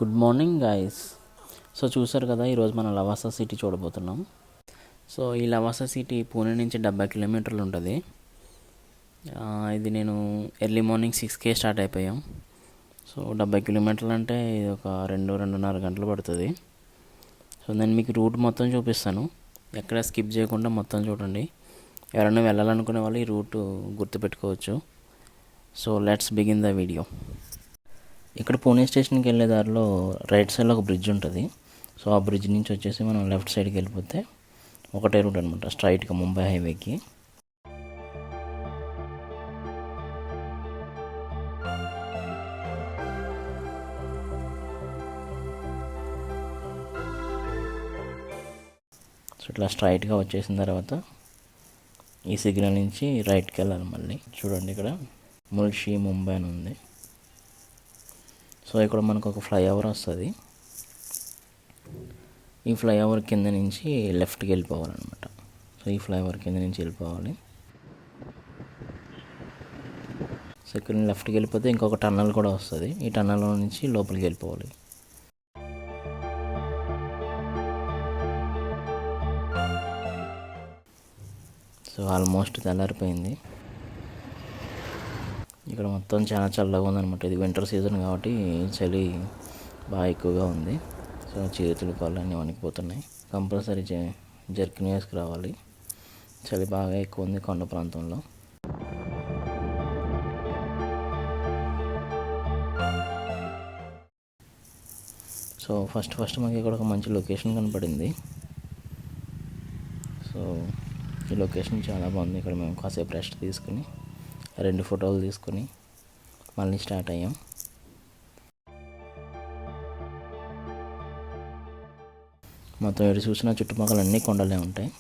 Good morning guys. So చూసారు కదా, ఈరోజు మనం లవాసా సిటీ చూడబోతున్నాం. సో ఈ లవాసా సిటీ పూణే నుంచి 70 కిలోమీటర్లు ఉంటుంది. ఇది నేను ఎర్లీ మార్నింగ్ 6కే స్టార్ట్ అయిపోయాం. సో 70 కిలోమీటర్లు అంటే ఇది ఒక 2-2.5 గంటలు పడుతుంది. సో నేను మీకు రూట్ మొత్తం చూపిస్తాను, ఎక్కడ స్కిప్ చేయకుండా మొత్తం చూడండి. ఎవరైనా వెళ్ళాలనుకునే వాళ్ళు ఈ రూట్ గుర్తుపెట్టుకోవచ్చు. So let's begin the video. ఇక్కడ పూణే స్టేషన్కి వెళ్ళే దారిలో రైట్ సైడ్లో ఒక బ్రిడ్జ్ ఉంటుంది. సో ఆ బ్రిడ్జ్ నుంచి వచ్చేసి మనం లెఫ్ట్ సైడ్కి వెళ్ళిపోతే ఒకటే రూట్ అనమాట, స్ట్రైట్గా ముంబై హైవేకి. సో ఇట్లా స్ట్రైట్గా వచ్చేసిన తర్వాత ఈ సిగ్నల్ నుంచి రైట్కి వెళ్ళాలి. మళ్ళీ చూడండి, ఇక్కడ ముల్షి ముంబై అని ఉంది. సో ఇక్కడ మనకు ఒక ఫ్లైఓవర్ వస్తుంది. ఈ ఫ్లైఓవర్ కింద నుంచి లెఫ్ట్కి వెళ్ళిపోవాలన్నమాట. సో ఈ ఫ్లైఓవర్ కింద నుంచి వెళ్ళిపోవాలి. సో ఇక్కడ లెఫ్ట్కి వెళ్ళిపోతే ఇంకొక టన్నల్ కూడా వస్తుంది. ఈ టన్నల్లో నుంచి లోపలికి వెళ్ళిపోవాలి. సో ఆల్మోస్ట్ తెల్లారిపోయింది. ఇక్కడ మొత్తం చాలా చల్లగా ఉందన్నమాట. ఇది వింటర్ సీజన్ కాబట్టి చలి బాగా ఎక్కువగా ఉంది. సో చేతులు కాళ్ళు అన్నీ వణికిపోతున్నాయి. కంపల్సరీ జర్కిన్ వేసుకురావాలి, చలి బాగా ఎక్కువ ఉంది కొండ ప్రాంతంలో. సో ఫస్ట్ మాకు ఇక్కడ ఒక మంచి లొకేషన్ కనపడింది. సో ఈ లొకేషన్ చాలా బాగుంది. ఇక్కడ మేము కాసేపు రెస్ట్ తీసుకుని 2 ఫోటోలు తీసుకొని మళ్ళీ స్టార్ట్ అయ్యాం. మొత్తం ఎటు చూసినా చుట్టుపక్కల అన్నీ కొండలే ఉంటాయి.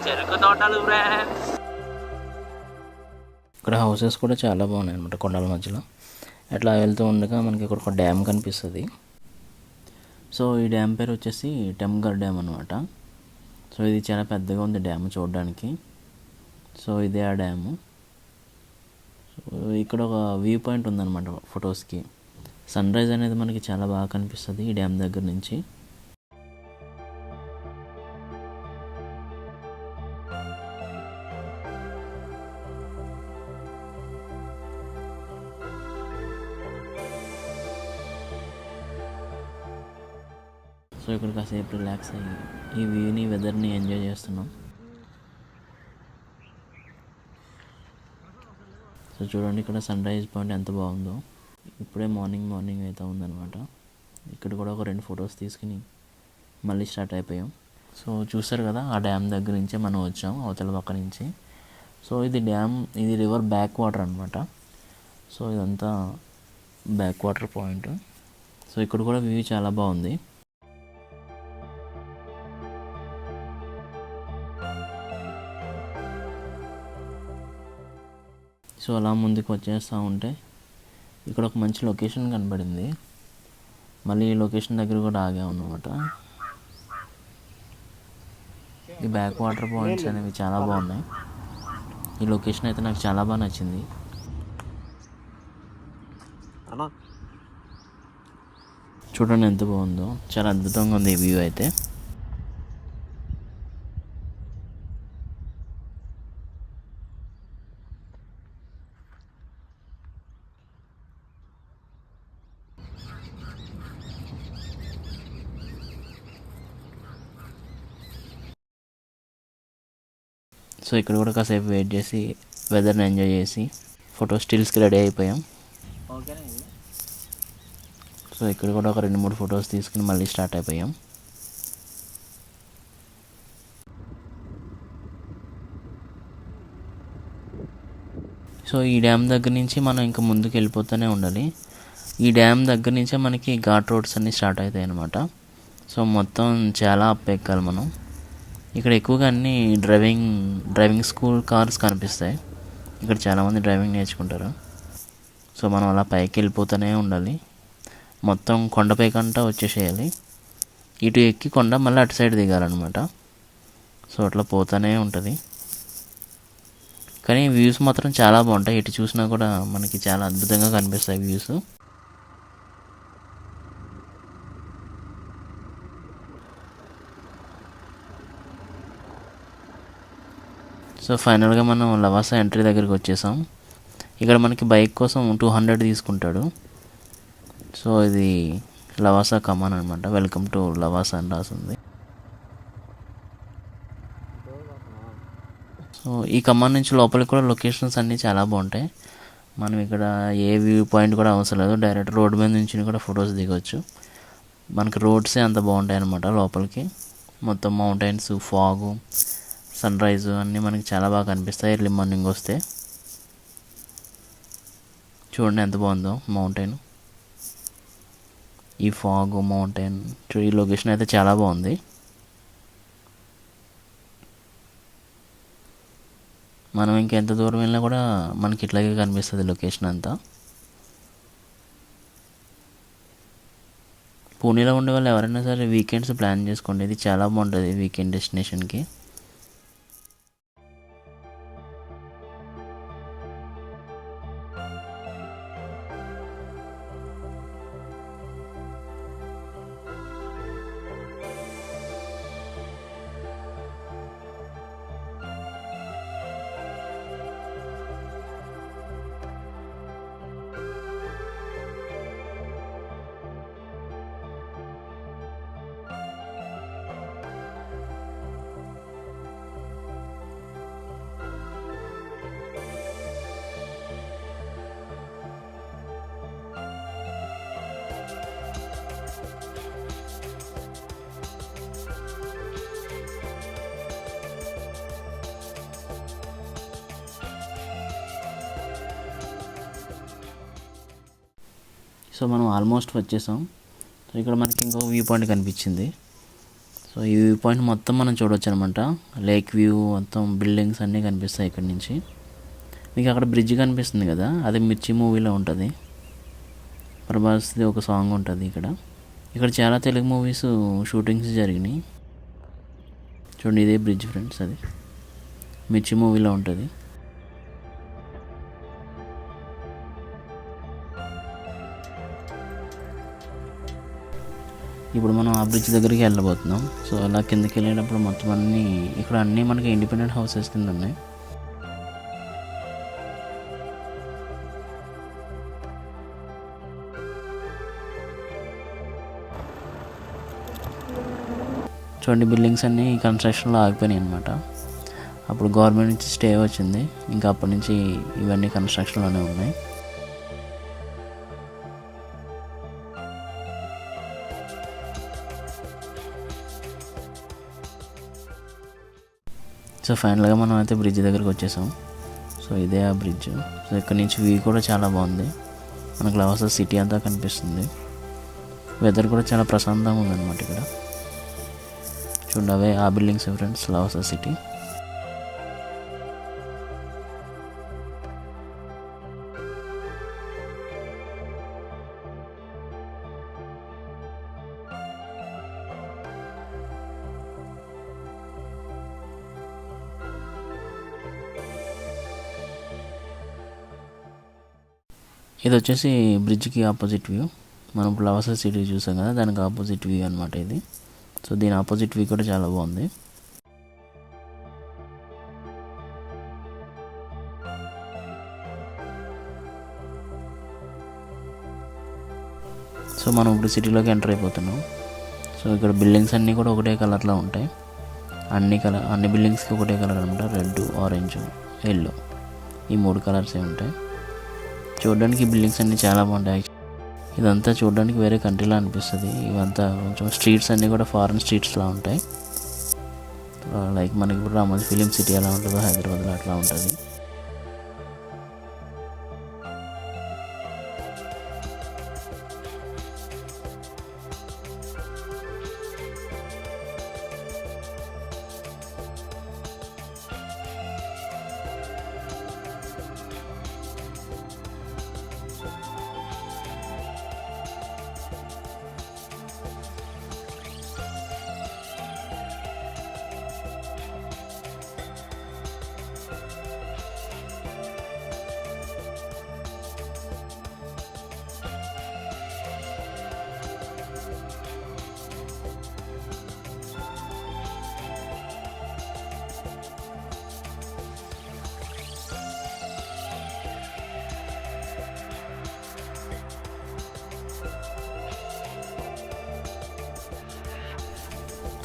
చెరుకు తోటలు ఇక్కడ హౌసెస్ కూడా చాలా బాగున్నాయి అనమాట కొండల మధ్యలో. అట్లా వెళ్తూ ఉండగా మనకి ఇక్కడ ఒక డ్యామ్ కనిపిస్తుంది. సో ఈ డ్యామ్ పేరు వచ్చేసి టెంగర్ డ్యామ్ అనమాట. సో ఇది చాలా పెద్దగా ఉంది డ్యామ్ చూడడానికి. సో ఇదే ఆ డ్యాము. సో ఇక్కడ ఒక వ్యూ పాయింట్ ఉందన్నమాట ఫొటోస్కి. సన్ రైజ్ అనేది మనకి చాలా బాగా కనిపిస్తుంది ఈ డ్యామ్ దగ్గర నుంచి. సో ఇక్కడ కాసేపు రిలాక్స్ అయ్యి ఈ వ్యూని వెదర్ని ఎంజాయ్ చేస్తున్నాం. సో చూడండి, ఇక్కడ సన్ రైజ్ పాయింట్ ఎంత బాగుందో. ఇప్పుడే మార్నింగ్ అయితే ఉందన్నమాట. ఇక్కడ కూడా ఒక 2 ఫొటోస్ తీసుకుని మళ్ళీ స్టార్ట్ అయిపోయాం. సో చూసారు కదా, ఆ డ్యామ్ దగ్గర నుంచే మనం వచ్చాం, అవతల పక్క నుంచి. సో ఇది రివర్ బ్యాక్ వాటర్ అనమాట. సో ఇదంతా బ్యాక్ వాటర్ పాయింట్. సో ఇక్కడ కూడా వ్యూ చాలా బాగుంది. సో అలా ముందుకు వచ్చేస్తూ ఉంటే ఇక్కడ ఒక మంచి లొకేషన్ కనబడింది. మళ్ళీ ఈ లొకేషన్ దగ్గర కూడా ఆగామన్నమాట. ఈ బ్యాక్ వాటర్ పాయింట్స్ అనేవి చాలా బాగున్నాయి. ఈ లొకేషన్ అయితే నాకు చాలా బాగా నచ్చింది. చూడండి ఎంత బాగుందో, చాలా అద్భుతంగా ఉంది ఈ వ్యూ అయితే. సో ఇక్కడ కూడా కాసేపు వెయిట్ చేసి వెదర్ని ఎంజాయ్ చేసి ఫోటో స్టిల్స్కి రెడీ అయిపోయాం. సో ఇక్కడ కూడా ఒక 2-3 ఫొటోస్ తీసుకుని మళ్ళీ స్టార్ట్ అయిపోయాం. సో ఈ డ్యామ్ దగ్గర నుంచి మనం ఇంకా ముందుకు వెళ్ళిపోతూనే ఉండాలి. ఈ డ్యామ్ దగ్గర నుంచే మనకి ఘాట్ రోడ్స్ అన్నీ స్టార్ట్ అవుతాయి అన్నమాట. సో మొత్తం చాలా అప్ ఎక్కాలి మనం. ఇక్కడ ఎక్కువగా అన్ని డ్రైవింగ్ స్కూల్ కార్స్ కనిపిస్తాయి. ఇక్కడ చాలామంది డ్రైవింగ్ నేర్చుకుంటారు. సో మనం అలా పైకి వెళ్ళిపోతూనే ఉండాలి. మొత్తం కొండపై కంటా వచ్చేసేయాలి. ఇటు ఎక్కి కొండ మళ్ళీ అటు సైడ్ దిగాలన్నమాట. సో అట్లా పోతూనే ఉంటుంది. కానీ వ్యూస్ మాత్రం చాలా బాగుంటాయి. ఇటు చూసినా కూడా మనకి చాలా అద్భుతంగా కనిపిస్తాయి వ్యూస్. సో ఫైనల్గా మనం లవాసా ఎంట్రీ దగ్గరికి వచ్చేసాం. ఇక్కడ మనకి బైక్ కోసం 200 తీసుకుంటాడు. సో ఇది లవాసా కమాన్ అనమాట. వెల్కమ్ టు లవాసా అని రాసింది. సో ఈ కమాన్ నుంచి లోపలికి కూడా లొకేషన్స్ అన్నీ చాలా బాగుంటాయి. మనం ఇక్కడ ఏ వ్యూ పాయింట్ కూడా అవసరం లేదు, డైరెక్ట్ రోడ్ మీద నుంచి కూడా ఫొటోస్ దిగవచ్చు. మనకి రోడ్సే అంత బాగుంటాయి అన్నమాట. లోపలికి మొత్తం మౌంటైన్స్, ఫాగు, సన్ రైజ్ అన్నీ మనకి చాలా బాగా కనిపిస్తాయి ఎర్లీ మార్నింగ్ వస్తే. చూడండి ఎంత బాగుందో మౌంటైన్, ఈ ఫాగ్, మౌంటైన్. ఈ లొకేషన్ అయితే చాలా బాగుంది. మనం ఇంకెంత దూరం వెళ్ళినా కూడా మనకి ఇట్లాగే కనిపిస్తుంది లొకేషన్ అంతా. పూణేలో ఉండే వాళ్ళు ఎవరైనా సరే వీకెండ్స్ ప్లాన్ చేసుకోండి, ఇది చాలా బాగుంటుంది వీకెండ్ డెస్టినేషన్కి. సో మనం ఆల్మోస్ట్ వచ్చేసాం. సో ఇక్కడ మనకి ఇంకో వ్యూ పాయింట్ కనిపించింది. సో ఈ వ్యూ పాయింట్ మొత్తం మనం చూడవచ్చు అనమాట. లేక్ వ్యూ మొత్తం, బిల్డింగ్స్ అన్నీ కనిపిస్తాయి ఇక్కడ నుంచి. మీకు అక్కడ బ్రిడ్జ్ కనిపిస్తుంది కదా, అది మిర్చి మూవీలో ఉంటుంది. ప్రభాస్ది ఒక సాంగ్ ఉంటుంది ఇక్కడ చాలా తెలుగు మూవీస్ షూటింగ్స్ జరిగినాయి. చూడండి ఇదే బ్రిడ్జ్ ఫ్రెండ్స్, అది మిర్చి మూవీలో ఉంటుంది. ఇప్పుడు మనం ఆ బ్రిడ్జ్ దగ్గరికి వెళ్ళబోతున్నాం. సో అలా కిందకి వెళ్ళేటప్పుడు మొత్తం అన్నీ మనకి ఇండిపెండెంట్ హౌసెస్ కింద ఉన్నాయి. చూడండి బిల్డింగ్స్ అన్నీ కన్స్ట్రక్షన్లో ఆగిపోయినాయి అనమాట. అప్పుడు గవర్నమెంట్ నుంచి స్టే వచ్చింది, ఇంకా అప్పటి నుంచి ఇవన్నీ కన్స్ట్రక్షన్లోనే ఉన్నాయి. సో ఫైనల్గా మనం అయితే బ్రిడ్జ్ దగ్గరికి వచ్చేసాం. సో ఇదే ఆ బ్రిడ్జ్. సో ఇక్కడ నుంచి వ్యూ కూడా చాలా బాగుంది, మనకు లవాసా సిటీ అంతా కనిపిస్తుంది. వెదర్ కూడా చాలా ప్రశాంతంగా ఉందన్నమాట ఇక్కడ. చూడండి అవే ఆ బిల్డింగ్స్ ఫ్రెండ్స్, లవాసా సిటీ. ఇది వచ్చేసి బ్రిడ్జ్కి ఆపోజిట్ వ్యూ. మనం ఇప్పుడు లవాసా సిటీ చూసాం కదా, దానికి ఆపోజిట్ వ్యూ అనమాట ఇది. సో దీని ఆపోజిట్ వ్యూ కూడా చాలా బాగుంది. సో మనం ఇప్పుడు సిటీలోకి ఎంటర్ అయిపోతున్నాం. సో ఇక్కడ బిల్డింగ్స్ అన్నీ కూడా ఒకటే కలర్లో ఉంటాయి. అన్ని బిల్డింగ్స్కి ఒకటే కలర్ అనమాట. రెడ్, ఆరెంజ్, ఎల్లో, ఈ 3 కలర్సే ఉంటాయి. చూడడానికి బిల్డింగ్స్ అన్నీ చాలా బాగుంటాయి. ఇదంతా చూడడానికి వేరే కంట్రీలా అనిపిస్తుంది. ఇవంతా కొంచెం స్ట్రీట్స్ అన్నీ కూడా ఫారెన్ స్ట్రీట్స్లా ఉంటాయి. లైక్ మనకి ఇప్పుడు రామోజీ ఫిలిం సిటీ ఎలా ఉంటుందో హైదరాబాద్లో అట్లా ఉంటుంది.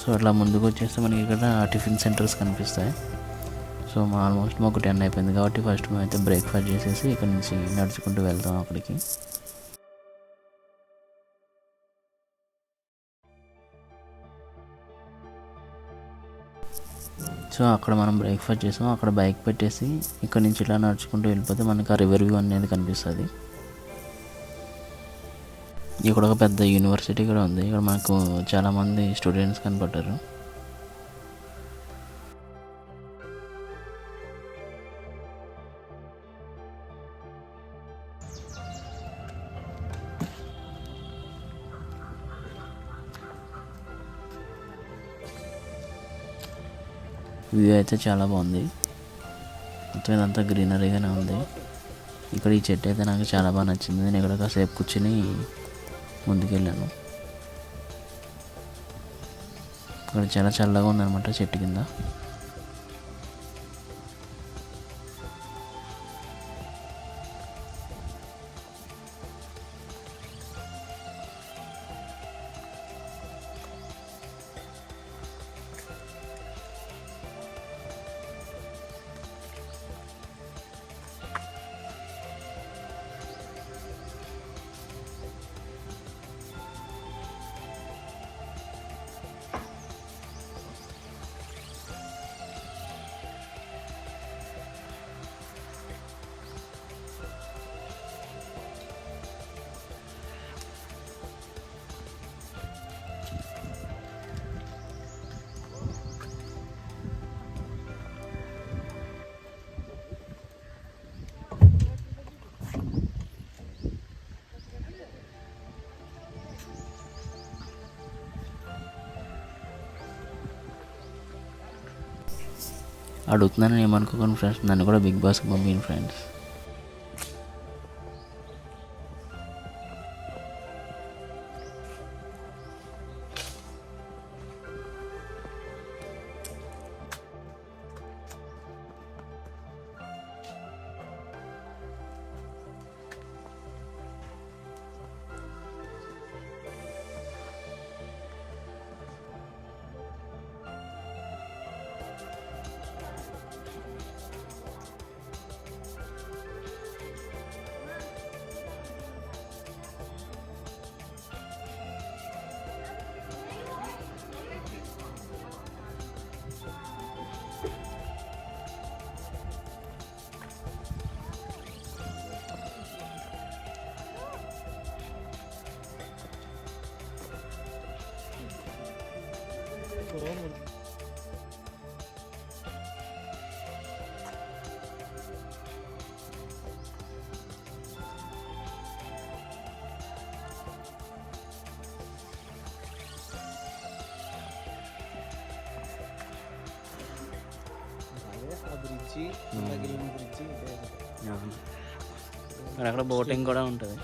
సో అట్లా ముందుకు వచ్చేస్తే మనకి ఇక్కడ టిఫిన్ సెంటర్స్ కనిపిస్తాయి. సో ఆల్మోస్ట్ మాకు 10 అయిపోయింది కాబట్టి ఫస్ట్ మేమైతే బ్రేక్ఫాస్ట్ చేసేసి ఇక్కడ నుంచి నడుచుకుంటూ వెళ్తాం అక్కడికి. సో అక్కడ మనం బ్రేక్ఫాస్ట్ చేసాం. అక్కడ బైక్ పెట్టేసి ఇక్కడ నుంచి ఇలా నడుచుకుంటూ వెళ్ళిపోతే మనకి ఆ రివర్ వ్యూ అనేది కనిపిస్తుంది. ఇక్కడ ఒక పెద్ద యూనివర్సిటీ కూడా ఉంది. ఇక్కడ మనకు చాలామంది స్టూడెంట్స్ కనపడ్డారు. వ్యూ అయితే చాలా బాగుంది. మొత్తం ఇదంతా గ్రీనరీగానే ఉంది. ఇక్కడ ఈ చెట్టు అయితే నాకు చాలా బాగా నచ్చింది. నేను ఇక్కడ కాసేపు కూర్చుని ముందుకెళ్ళాను. ఇక్కడ చాలా చల్లగా ఉందన్నమాట చెట్టు కింద. అడుగుతున్నాను ఏమనుకోకండి ఫ్రెండ్స్, నన్ను కూడా బిగ్ బాస్కి పంపిన ఫ్రెండ్స్. అక్కడ బోటింగ్ కూడా ఉంటుంది.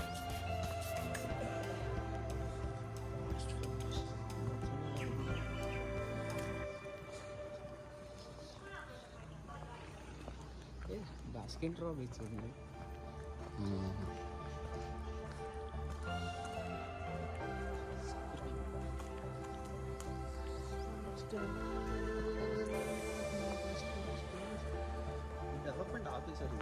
బాస్కెట్ బీచ్ ఉంది. డెవలప్మెంట్ ఆఫీసర్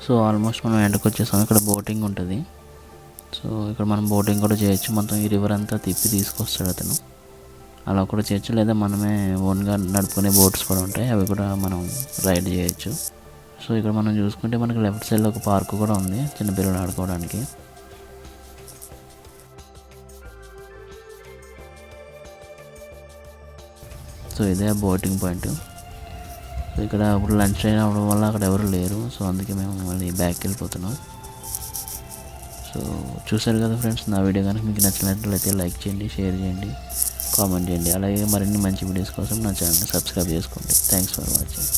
సో ఆల్మోస్ట్ మనం ఎండకు వచ్చేసాం. ఇక్కడ బోటింగ్ ఉంటుంది. సో ఇక్కడ మనం బోటింగ్ కూడా చేయొచ్చు. మొత్తం ఈ రివర్ అంతా తిప్పి తీసుకొస్తాడు అతను. అలా కూడా చేయొచ్చు, లేదా మనమే ఓన్గా నడుపుకునే బోట్స్ కూడా ఉంటాయి, అవి కూడా మనం రైడ్ చేయొచ్చు. సో ఇక్కడ మనం చూసుకుంటే మనకి లెఫ్ట్ సైడ్లో ఒక పార్క్ కూడా ఉంది చిన్నపిల్లలు ఆడుకోవడానికి. సో ఇదే బోటింగ్ పాయింట్. సో ఇక్కడ ఇప్పుడు లంచ్ టైం అవ్వడం వల్ల అక్కడ ఎవరు లేరు. సో అందుకే మేము మళ్ళీ బ్యాక్కి వెళ్ళిపోతున్నాం. సో చూసారు కదా ఫ్రెండ్స్, నా వీడియో కనుక మీకు నచ్చినట్లయితే లైక్ చేయండి, షేర్ చేయండి, కామెంట్ చేయండి. అలాగే మరిన్ని మంచి వీడియోస్ కోసం నా ఛానల్ని సబ్స్క్రైబ్ చేసుకోండి. Thanks for watching.